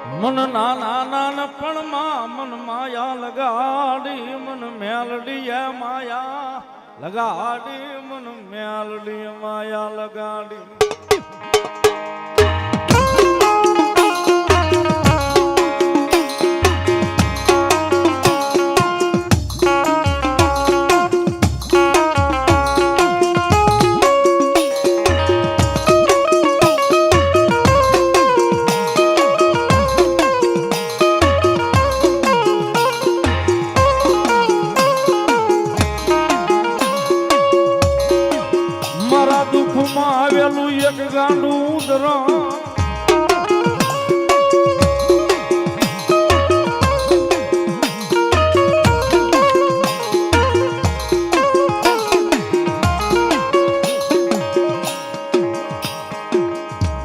મન નાના નાનપણમાં મન માયા લગાડી મન મેલડી માયા લગાડી મન મેલડી માયા લગાડી દુઃખમાં આવેલું એક ગાંડું ઉદરણ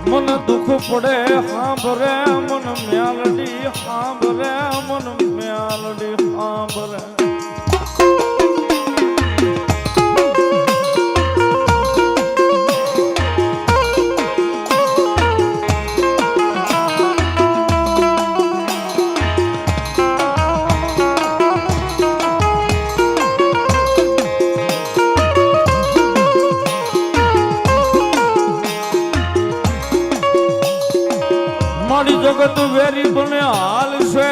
મન દુઃખ પડે સાંભરે મન મેલડી સાંભરે મન મેલડી સાંભરે મારી જગત વેરી બને હાલ છે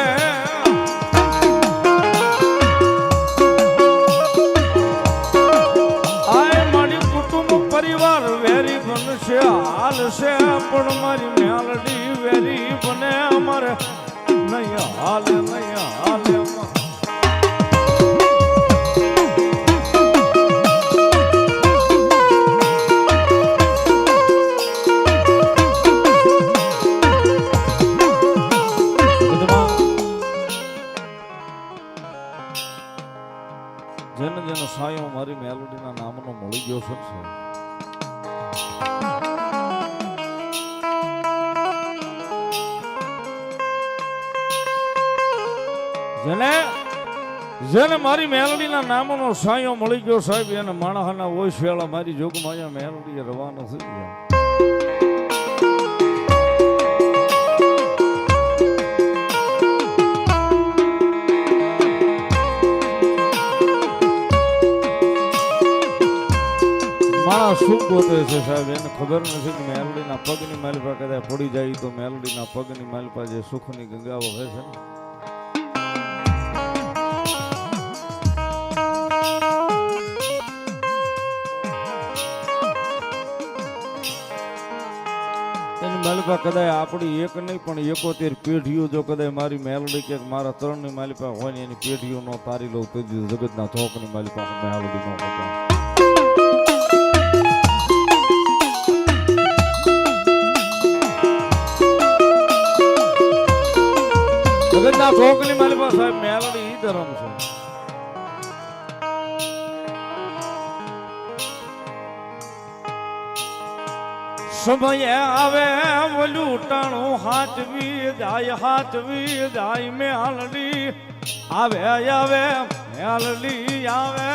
આય મારી કુટુંબ પરિવાર વેરી બનશે હાલ છે પણ મારી મેલડી વેરી બને અમારે નહીં હાલે નહીં હાલે જેને જેનો સાયો મારી મેલોડીના નામનો મળી ગયો છે જેને જેને મારી મેલોડીના નામનો સાયો મળી ગયો સાહેબ એને માણસના ઓછ વેળા મારી જોગમાં મેલોડી રવાના થઈ ગયા માણસ શું ગોતે છે સાહેબ એને ખબર નથી કે મેલડીના પગની માલિપા કદાચ પડી જાય તો મેલડીના પગની માલિપા જે સુખની ગંગા વહે છે ને એની માલિપા કદાચ આપણી એક નહીં પણ 71 પેઢીઓ જો કદાચ મારી મેલડી કે મારા ત્રણની માલિપા હોય ને એની પેઢીઓ નો તારી લઉં તો જગતના ચોકની માલિપા મેલડી નો હતો જગતના ચોકની મારી પાસે સાહેબ મેલડી ઈ ધર્મ છે સમય આવે ઓલું ટાણું હાચવી જાય મેલડી આવે આવે મેલડી આવે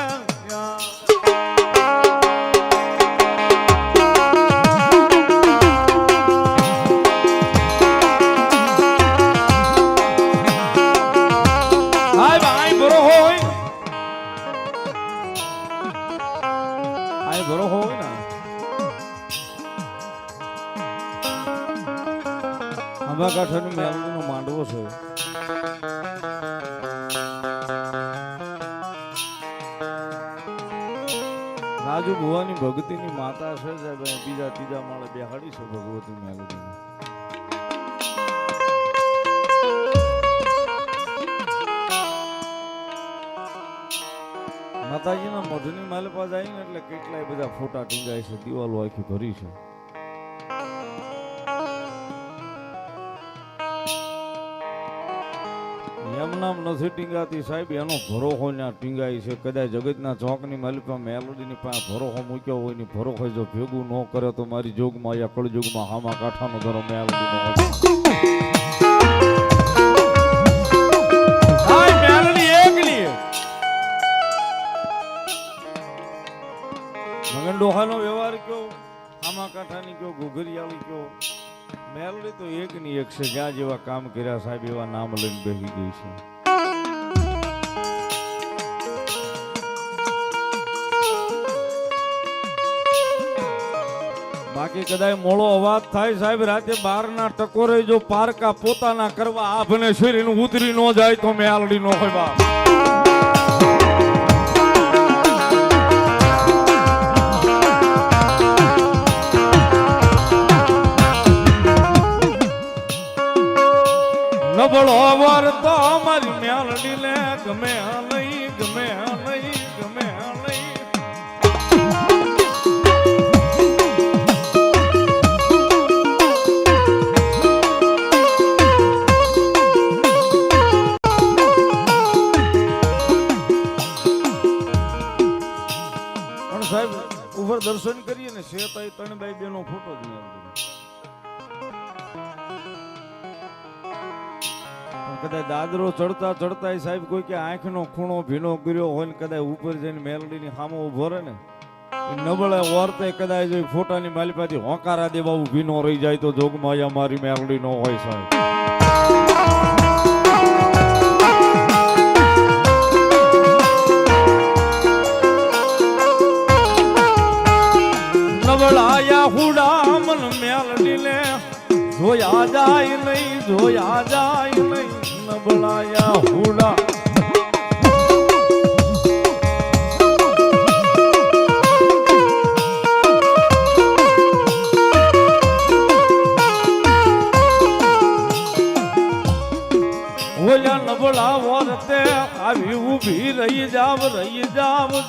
ઘરો હોય ને આંબા કાંઠાની મેલડીનો માંડવો છે રાજુ ભુવાની ભગતીની માતા છે બીજા ત્રીજા માળે બેહાડી છે ભગવતી મેલડી માતાજીના મઢની માલિપા જાય ને એટલે કેટલાય બધા ફોટા ટીંગાય છે દિવાલો આખી ભરી છે એમ નામ નથી ટીંગાતી સાહેબ એનો ભરોહો ત્યાં ટીંગાય છે કદાચ જગતના ચોકની માલિપા મેલોડીની પાસે ભરોહો મૂક્યો હોય ને ભરોહો જો ભેગું ન કરે તો મારી જોગમાં યા કળજુગમાં હામા કાંઠાનો ધરો મેલોડીનો ડોહાનો વ્યવહાર કયો આમા કાંઠાની કયો ઘોઘરિયાળી કયો મેલડી મેલડી તો એક ની એક છે, જ્યાં જેવા કામ કર્યા સાહેબ એવા નામ લઈને બેસી ગઈ છે. બાકી કદાચ મોળો અવાજ થાય સાહેબ રાતે 12 ના ટકોરે જો પારકા પોતાના કરવા આભને શરીર ઉતરી ન જાય તો મેલડી નો હોય બાપ. નબળો વર તો અમારી મેલડી લે ગમે નહીં ગમે નહીં ગમે નહીં. સાહેબ ઉપર દર્શન કરીએ ને શેતાઈ ત્રણબાઈ બેનો ફોટો જ કદાચ દાદરો ચડતા ચડતા સાહેબ કોઈ કે આંખનો ખૂણો ભીનો કર્યો હોય ને કદાચ ઉપર જઈને મેલડીની સામે ઉભો રહે ને નબળે વર્તે કદાચ ફોટાની માલિપાથી હોકારા દેવા ભીનો રહી જાય તો જોગમાં મારી મેલડી નો હોય સાહેબ. નબળાયા હુડા મન મેલડી લે જોયા જાય નહીં જોયા જાય નહીં નબળાયા હુડા. ઓલા નબળા વર્તે આવી ઊભી રહી જાવ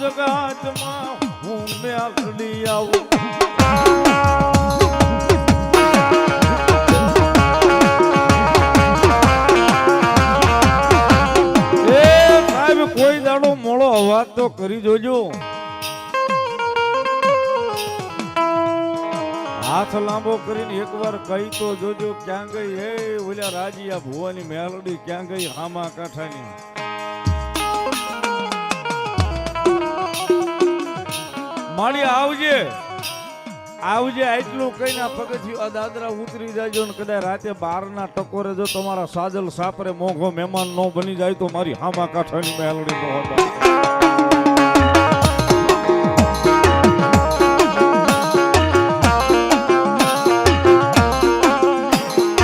જગાતમાં હું મેલડી આવું. કોઈ દાડો મોળો અવાજ તો કરી જોજો. હાથ લાંબો કરીને એકવાર કહી તો જોજો ક્યાં ગઈ હે ઓલા રાજીયા ભુવાની મેલડી ક્યાં ગઈ હામા કાંઠાની. માળી આવજે આવજે આટલું કહીને પગથિયું આ દાદરા ઉતરી જાજો ને કદાચ રાતે 12 ના ટકોરે જો તમારા સાજલ સાપરે મોઘો મહેમાન નો બની જાય તો મારી હામા કાંઠાની મેલડી નો હતા.